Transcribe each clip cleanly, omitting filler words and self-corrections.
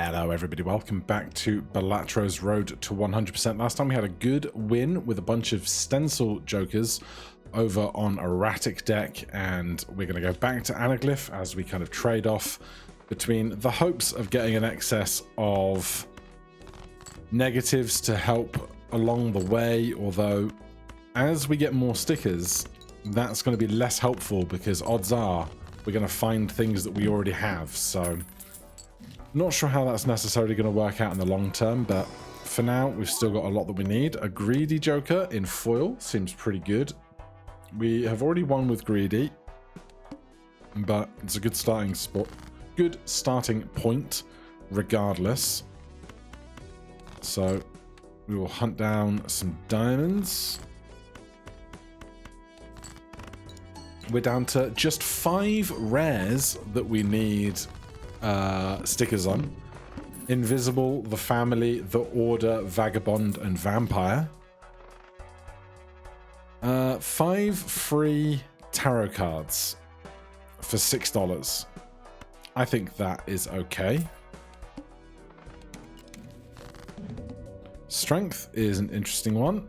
Hello everybody, welcome back to Balatro's Road to 100%. Last time we had a good win with a bunch of stencil jokers over on erratic deck, and we're going to go back to anaglyph as we kind of trade off between the hopes of getting an excess of negatives to help along the way, although as we get more stickers that's going to be less helpful because odds are we're going to find things that we already have. So not sure how that's necessarily going to work out in the long term, but for now we've still got a lot that we need. A greedy joker in foil seems pretty good. We have already won with greedy, but it's a good starting spot, good starting point regardless. So we will hunt down some diamonds. We're down to just 5 rares that we need stickers on. Invisible, the Family, the Order, Vagabond, and Vampire. 5 free tarot cards for $6. I think that is okay. Strength is an interesting one.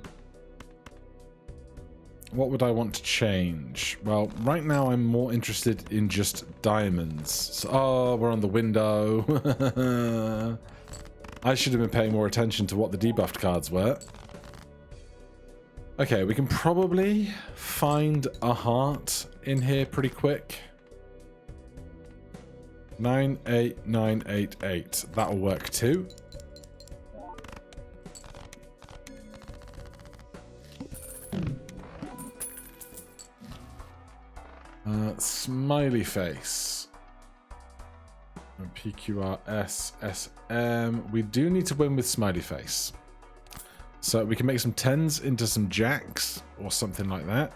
What would I want to change? Well, right now I'm more interested in just diamonds. So, oh, we're on the window. I should have been paying more attention to what the debuffed cards were. Okay, we can probably find a heart in here pretty quick. 98988. That'll work too. Smiley face. PQRS, SM. We do need to win with smiley face. So we can make some 10s into some jacks or something like that.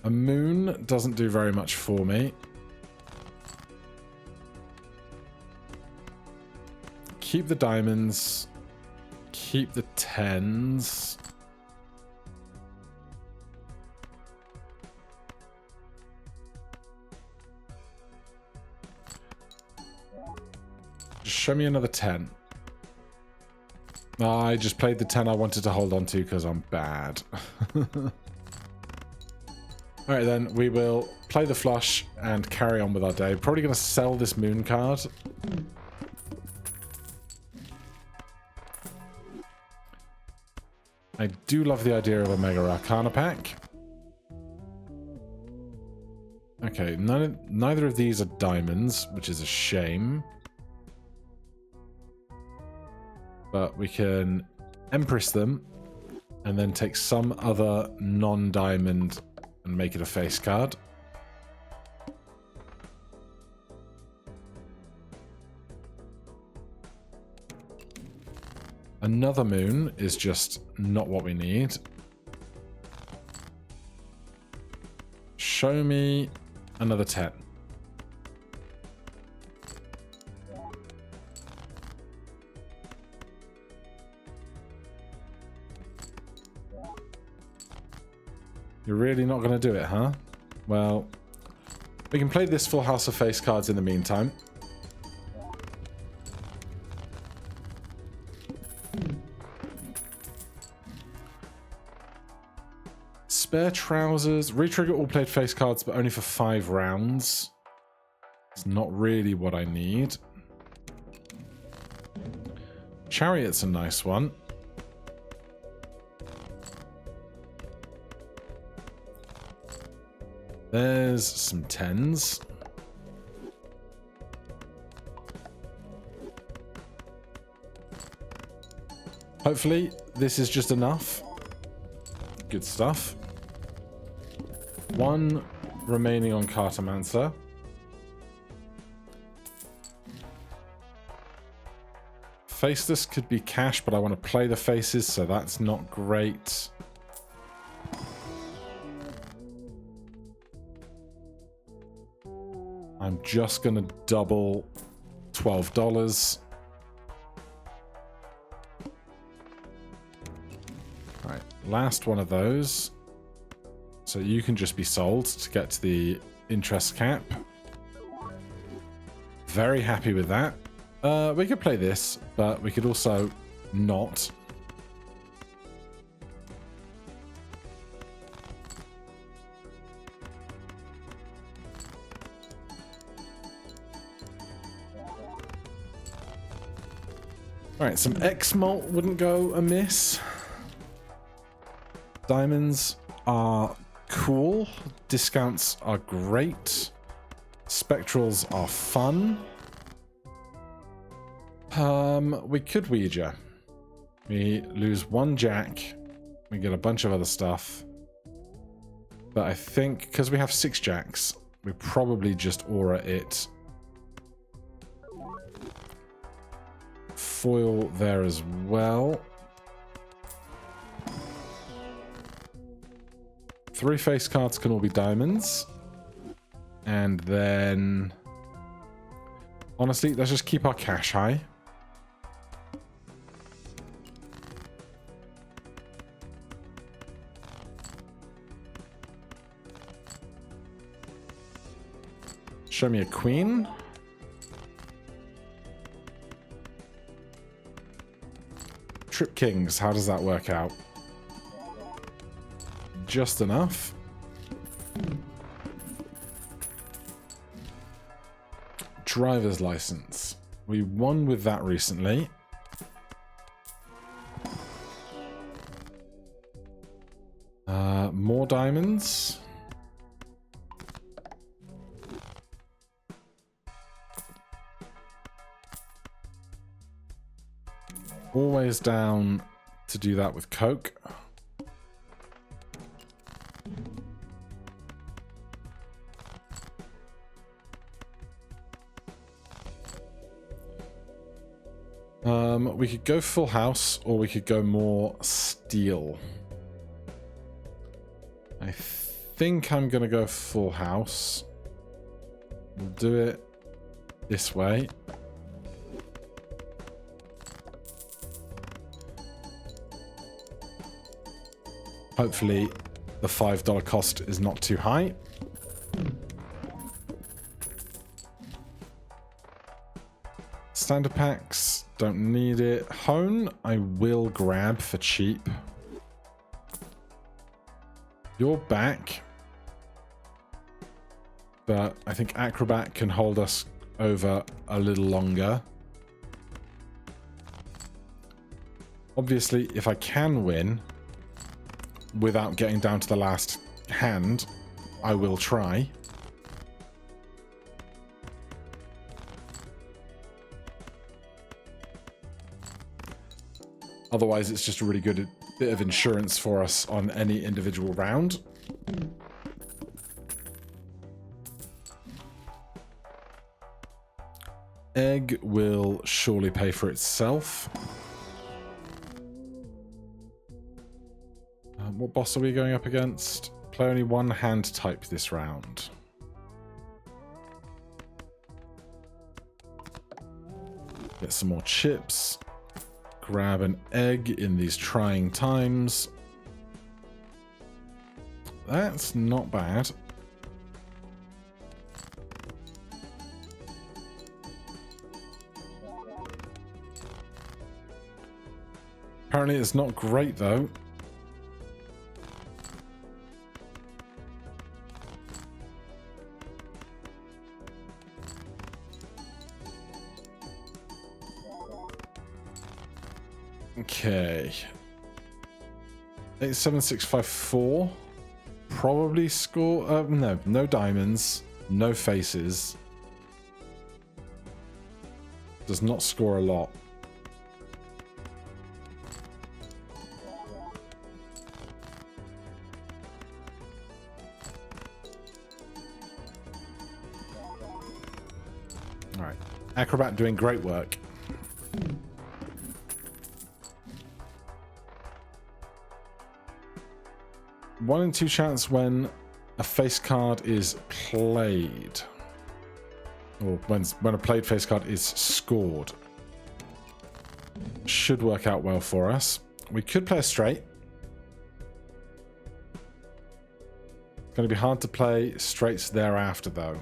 A moon doesn't do very much for me. Keep the diamonds. Keep the 10s. Show me another 10. Oh, I just played the 10 I wanted to hold on to because I'm bad. Alright then, we will play the flush and carry on with our day. Probably going to sell this moon card. I do love the idea of a Mega Arcana pack. Okay, neither of these are diamonds, which is a shame. But we can Empress them and then take some other non-diamond and make it a face card. Another moon is just not what we need. Show me another 10. You're really not going to do it, huh? Well, we can play this full house of face cards in the meantime. Spare trousers. Retrigger all played face cards, but only for 5 rounds. It's not really what I need. Chariot's a nice one. There's some 10s. Hopefully, this is just enough. Good stuff. 1 remaining on Cartomancer. Faceless could be cash, but I want to play the faces, so that's not great. I'm just going to double $12. Right, last one of those. So you can just be sold to get to the interest cap. Very happy with that. We could play this, but we could also not. Alright, some X-Malt wouldn't go amiss. Diamonds are cool. Discounts are great. Spectrals are fun. We could Ouija. We lose one jack. We get a bunch of other stuff. But I think, because we have 6 jacks, we probably just aura it. Foil there as well. 3 face cards can all be diamonds. And then... honestly, let's just keep our cash high. Show me a queen. Trip kings, how does that work out? Just enough. Driver's license. We won with that recently. More diamonds. Always down to do that with Coke. We could go full house, or we could go more steel. I think I'm going to go full house. We'll do it this way. Hopefully the $5 cost is not too high. Standard packs, don't need it. Hone, I will grab for cheap. You're back. But I think Acrobat can hold us over a little longer. Obviously, if I can win without getting down to the last hand, I will try. Otherwise, it's just a really good bit of insurance for us on any individual round. Egg will surely pay for itself. What boss are we going up against? Play only one hand type this round. Get some more chips. Grab an egg in these trying times. That's not bad. Apparently it's not great though. Okay. 87654. Probably score. No diamonds. No faces. Does not score a lot. Alright. Acrobat doing great work. One in 2 chance when a face card is played. Or when a played face card is scored. Should work out well for us. We could play a straight. Going to be hard to play straights thereafter, though.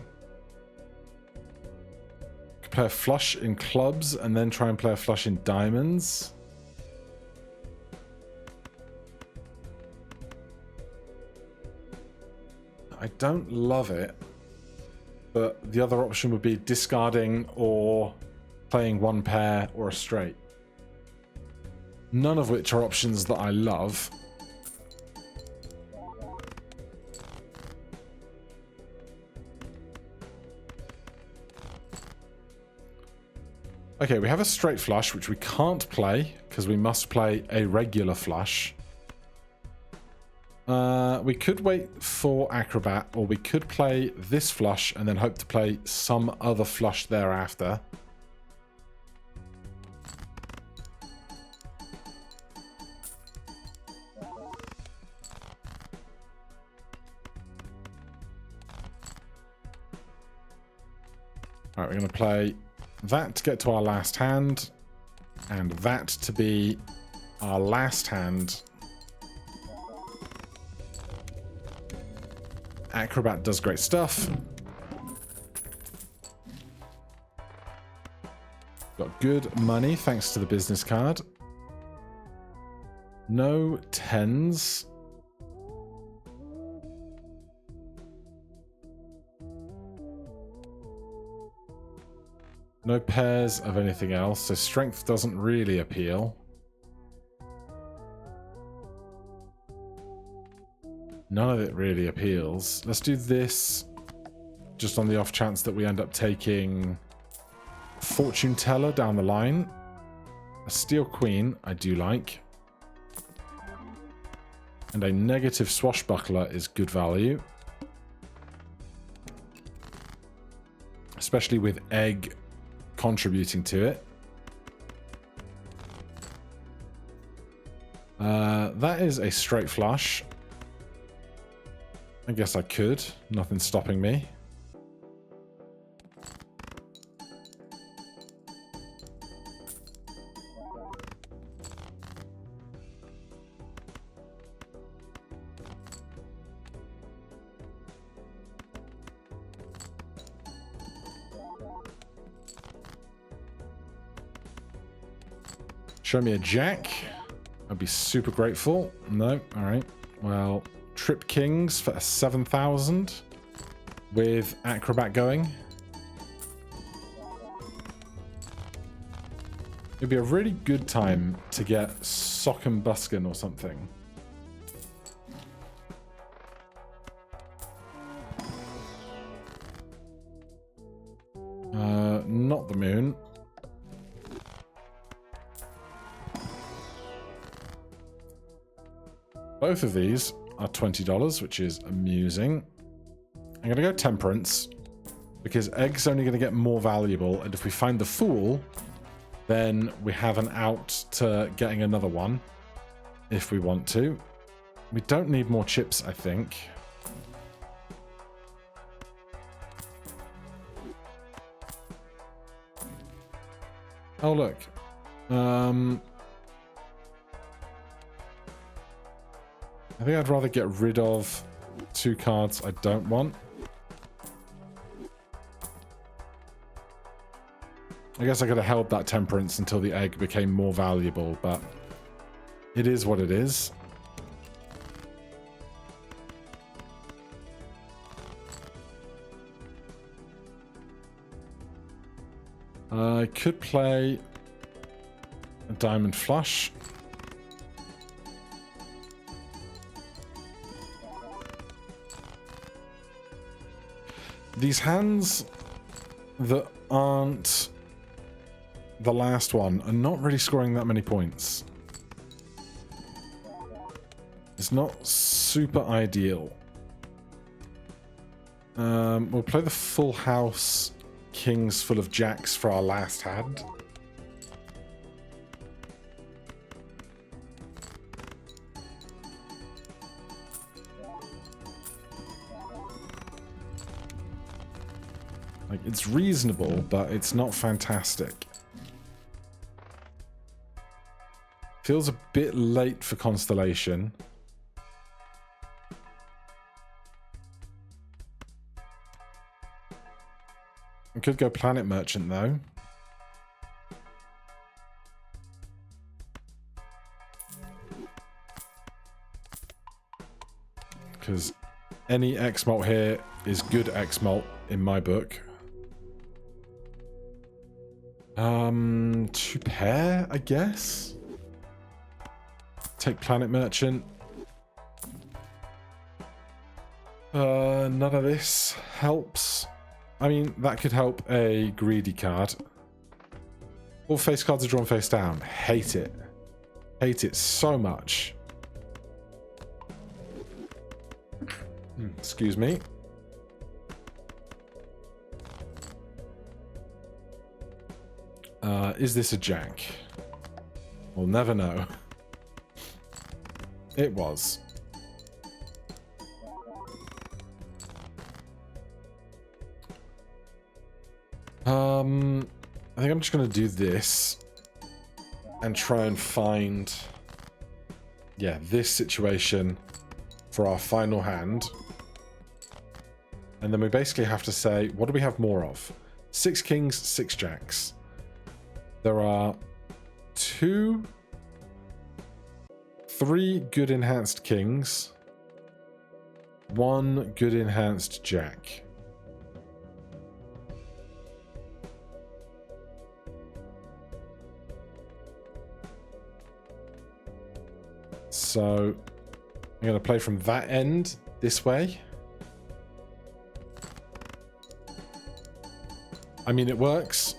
Could play a flush in clubs and then try and play a flush in diamonds. I don't love it, but the other option would be discarding or playing one pair or a straight. None of which are options that I love. Okay, we have a straight flush, which we can't play because we must play a regular flush. We could wait for Acrobat, or we could play this flush and then hope to play some other flush thereafter. Alright, we're going to play that to get to our last hand, and that to be our last hand. Acrobat does great stuff. Got good money thanks to the business card. No tens. No pairs of anything else, so strength doesn't really appeal. None of it really appeals. Let's do this just on the off chance that we end up taking Fortune Teller down the line. A Steel Queen I do like. And a negative Swashbuckler is good value. Especially with Egg contributing to it. That is a straight flush. I guess I could. Nothing's stopping me. Show me a jack. I'd be super grateful. No, all right. Well, Trip Kings for a 7,000 with Acrobat going. It'd be a really good time to get Sock and Buskin or something. Not the moon. Both of these are $20, which is amusing. I'm going to go Temperance, because Egg's only going to get more valuable, and if we find the Fool, then we have an out to getting another one, if we want to. We don't need more chips, I think. Oh, look. I think I'd rather get rid of 2 cards I don't want. I guess I could have held that Temperance until the Egg became more valuable, but it is what it is. I could play a Diamond Flush. These hands that aren't the last one are not really scoring that many points. It's not super ideal. We'll play the full house kings full of jacks for our last hand. Like, it's reasonable, but it's not fantastic. Feels a bit late for Constellation. I could go Planet Merchant, though. Because any X-Malt here is good X-Malt in my book. 2 pair, I guess. Take Planet Merchant. None of this helps. I mean, that could help a greedy card. All face cards are drawn face down. Hate it. Hate it so much. Excuse me. Is this a jack? We'll never know. It was. I think I'm just going to do this and try and find, yeah, this situation for our final hand. And then we basically have to say, what do we have more of? 6 kings, 6 jacks. There are 3 good enhanced kings, 1 good enhanced jack. So I'm going to play from that end this way. I mean, it works.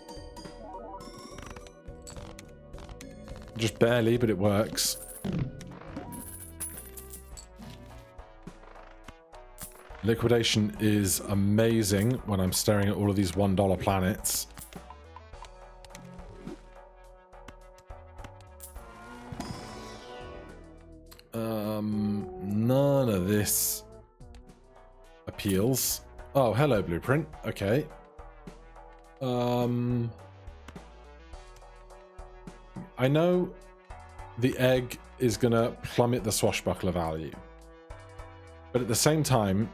Just barely, but it works. Liquidation is amazing when I'm staring at all of these $1 planets. None of this appeals. Oh, hello, Blueprint. Okay. I know the egg is going to plummet the swashbuckler value. But at the same time,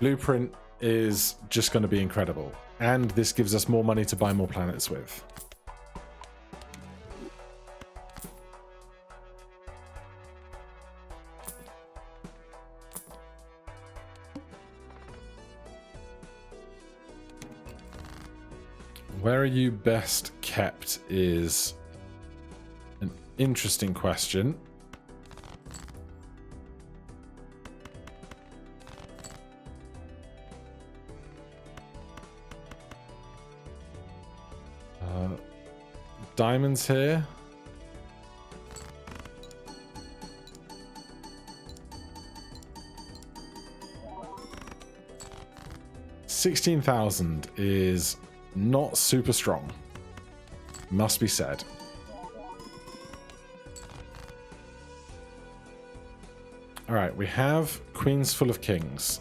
Blueprint is just going to be incredible. And this gives us more money to buy more planets with. Where are you best kept is an interesting question. Diamonds here. $16,000 is not super strong, must be said. All right, we have queens full of kings.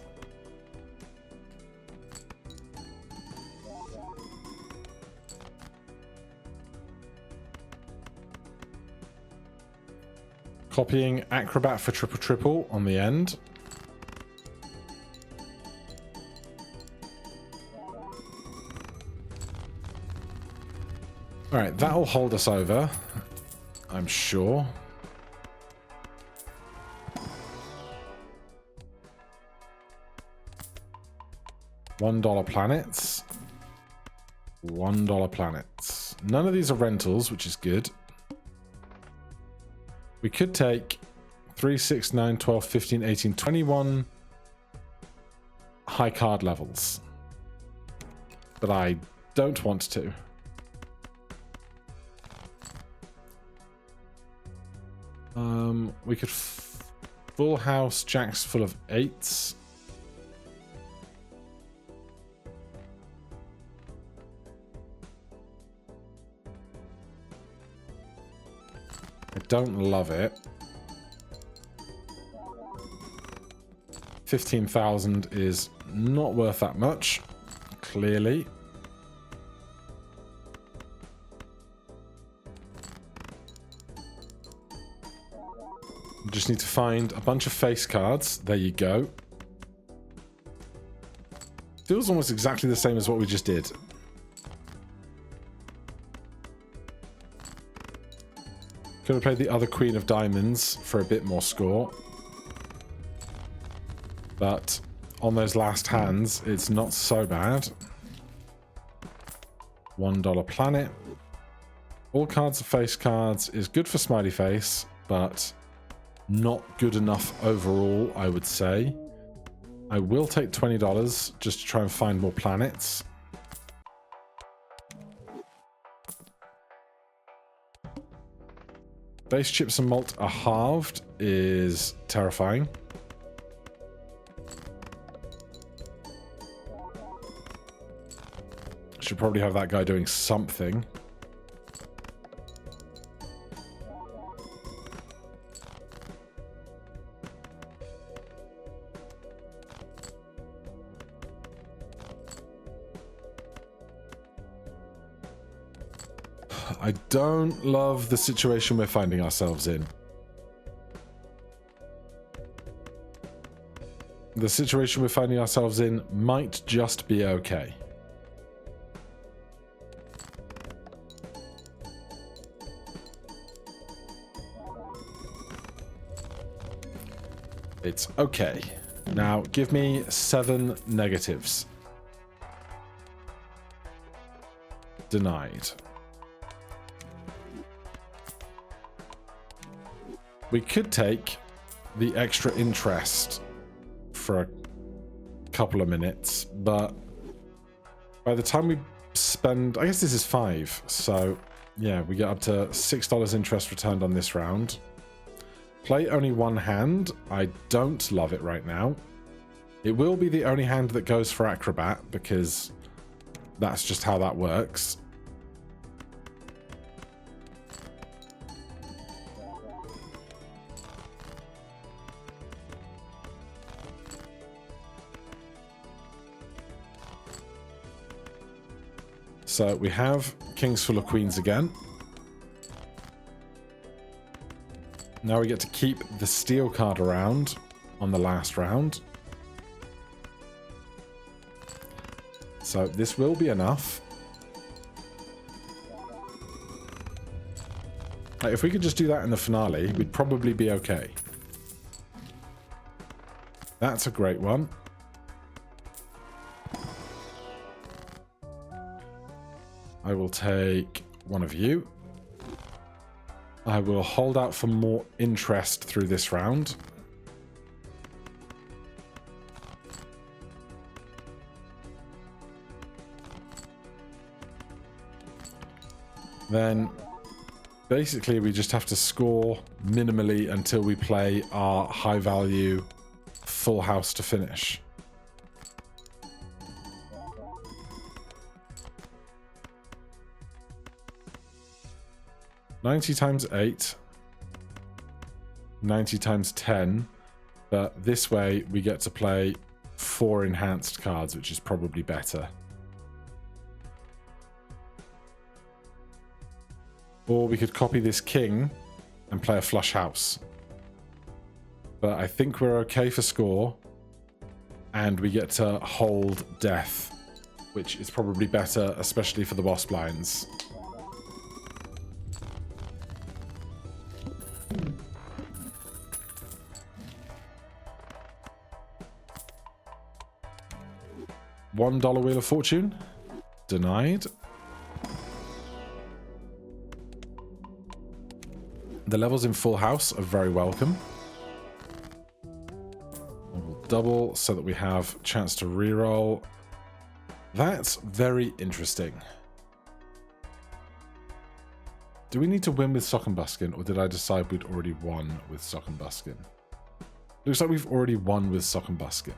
Copying Acrobat for triple triple on the end. All right, that'll hold us over, I'm sure. $1 planets. $1 planets. None of these are rentals, which is good. We could take 3, 6, 9, 12, 15, 18, 21 high card levels. But I don't want to. We could full house jacks full of 8s. I don't love it. 15,000 is not worth that much, clearly. Just need to find a bunch of face cards. There you go. Feels almost exactly the same as what we just did. Could have played the other Queen of Diamonds for a bit more score. But on those last hands, it's not so bad. $1 planet. All cards are face cards is good for smiley face, but not good enough overall, I would say. I will take $20 just to try and find more planets. Base chips and malt are halved is terrifying. Should probably have that guy doing something. I don't love the situation we're finding ourselves in. The situation we're finding ourselves in might just be okay. It's okay. Now, give me 7 negatives. Denied. We could take the extra interest for a couple of minutes, but by the time we spend... I guess this is 5, so yeah, we get up to $6 interest returned on this round. Play only one hand. I don't love it right now. It will be the only hand that goes for Acrobat, because that's just how that works. So we have Kings full of Queens again. Now we get to keep the steel card around on the last round. So this will be enough. Like, if we could just do that in the finale, we'd probably be okay. That's a great one. I will take one of you. I will hold out for more interest through this round. Then basically we just have to score minimally until we play our high value full house to finish. $90 times 8, 90 times 10, but this way we get to play 4 enhanced cards, which is probably better. Or we could copy this king and play a flush house. But I think we're okay for score, and we get to hold death, which is probably better, especially for the boss blinds. $1 Wheel of Fortune. Denied. The levels in Full House are very welcome. And we'll double so that we have a chance to reroll. That's very interesting. Do we need to win with Sock and Buskin, or did I decide we'd already won with Sock and Buskin? Looks like we've already won with Sock and Buskin.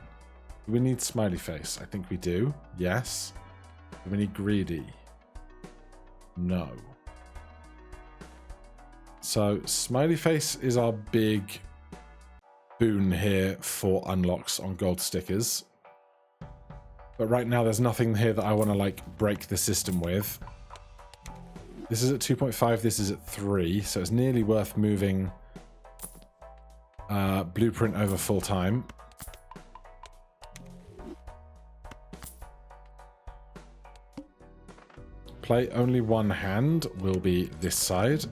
Do we need Smiley Face? I think we do. Yes. Do we need Greedy? No. So Smiley Face is our big boon here for unlocks on gold stickers. But right now there's nothing here that I want to like break the system with. This is at 2.5, this is at 3, so it's nearly worth moving Blueprint over full time. Play only one hand will be this side.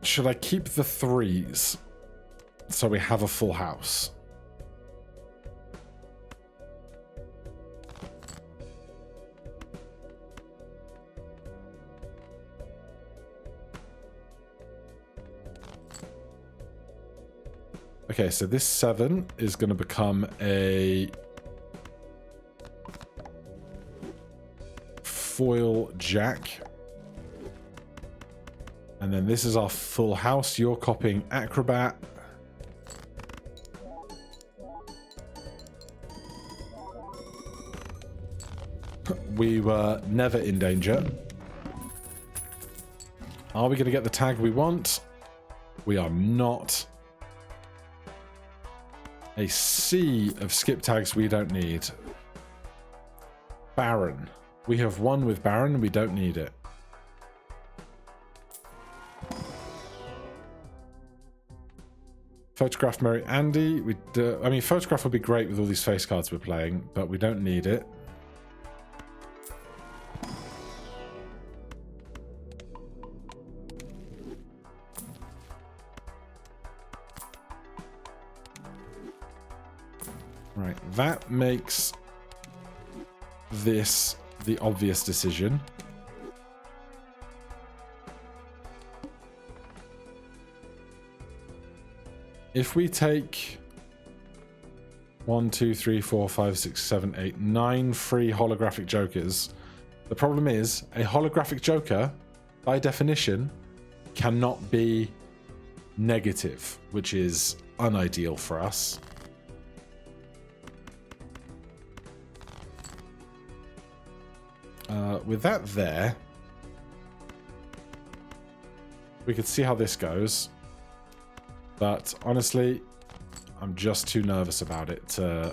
Should I keep the 3s so we have a full house? Okay, so this 7 is going to become a foil jack. And then this is our full house. You're copying acrobat. We were never in danger. Are we going to get the tag we want? We are not. A sea of skip tags we don't need. Baron. We have one with Baron. We don't need it. Photograph Mary Andy. I mean, photograph would be great with all these face cards we're playing, but we don't need it. Right, that makes this the obvious decision. If we take 1, 2, 3, 4, 5, 6, 7, 8, 9 free holographic jokers, the problem is a holographic joker, by definition, cannot be negative, which is unideal for us. With that there, we could see how this goes. But honestly, I'm just too nervous about it to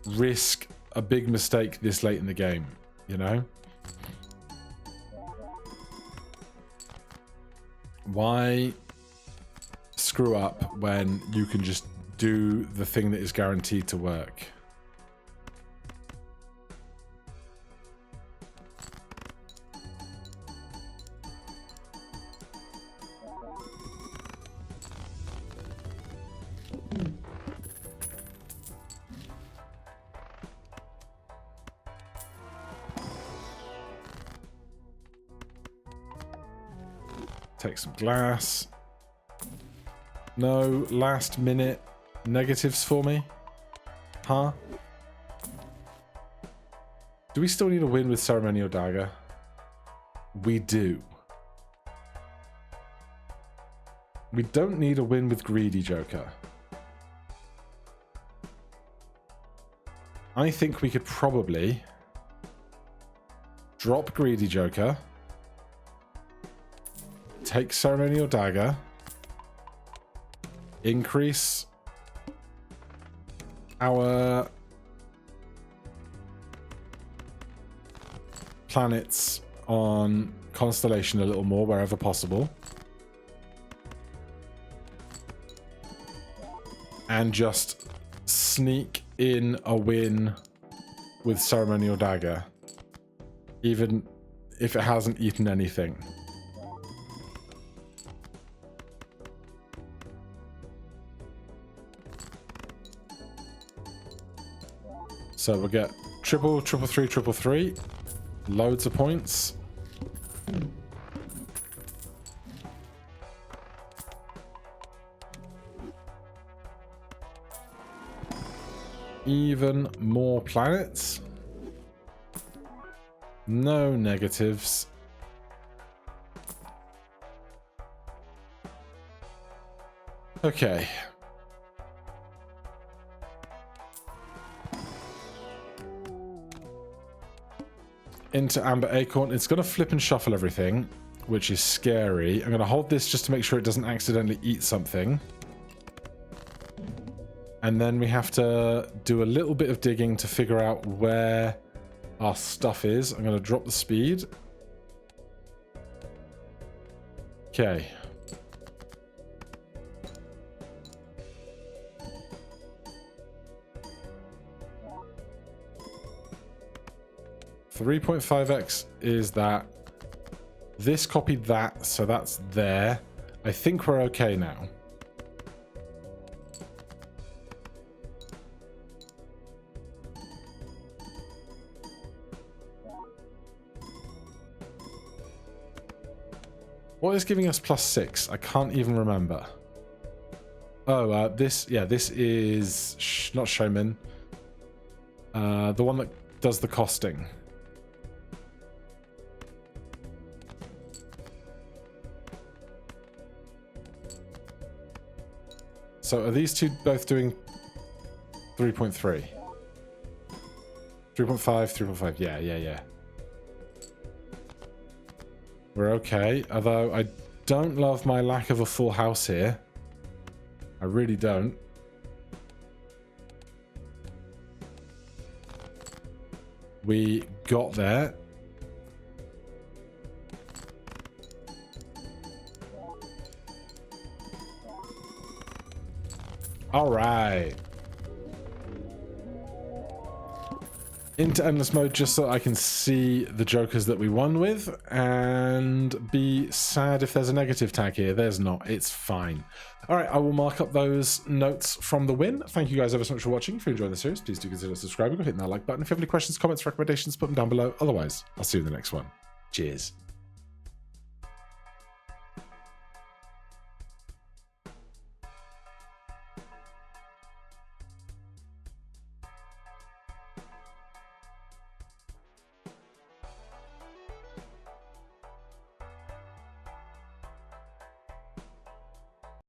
risk a big mistake this late in the game, you know? Why screw up when you can just do the thing that is guaranteed to work? Take some glass. No last minute negatives for me? Huh? Do we still need a win with Ceremonial Dagger? We do. We don't need a win with Greedy Joker. I think we could probably drop Greedy Joker, take Ceremonial Dagger, increase our planets on Constellation a little more wherever possible, and just sneak in a win with Ceremonial Dagger, even if it hasn't eaten anything. So we'll get triple, triple three, triple three. Loads of points. Even more planets. No negatives. Okay. Into Amber Acorn. It's going to flip and shuffle everything, which is scary. I'm going to hold this just to make sure it doesn't accidentally eat something. And then we have to do a little bit of digging to figure out where our stuff is. I'm going to drop the speed. Okay. .5x is that This copied that, so that's there. I think we're okay now. What is giving us +6? I can't even remember. Oh, this is not Showman. The one that does the costing. So are these two both doing 3.3? 3.5, 3.5, yeah. We're okay, although I don't love my lack of a full house here. I really don't. We got there. All right. Into endless mode just so I can see the jokers that we won with and be sad if there's a negative tag here. There's not. It's fine. All right, I will mark up those notes from the win. Thank you guys ever so much for watching. If you enjoyed the series, please do consider subscribing or hitting that like button. If you have any questions, comments, recommendations, put them down below. Otherwise, I'll see you in the next one. Cheers.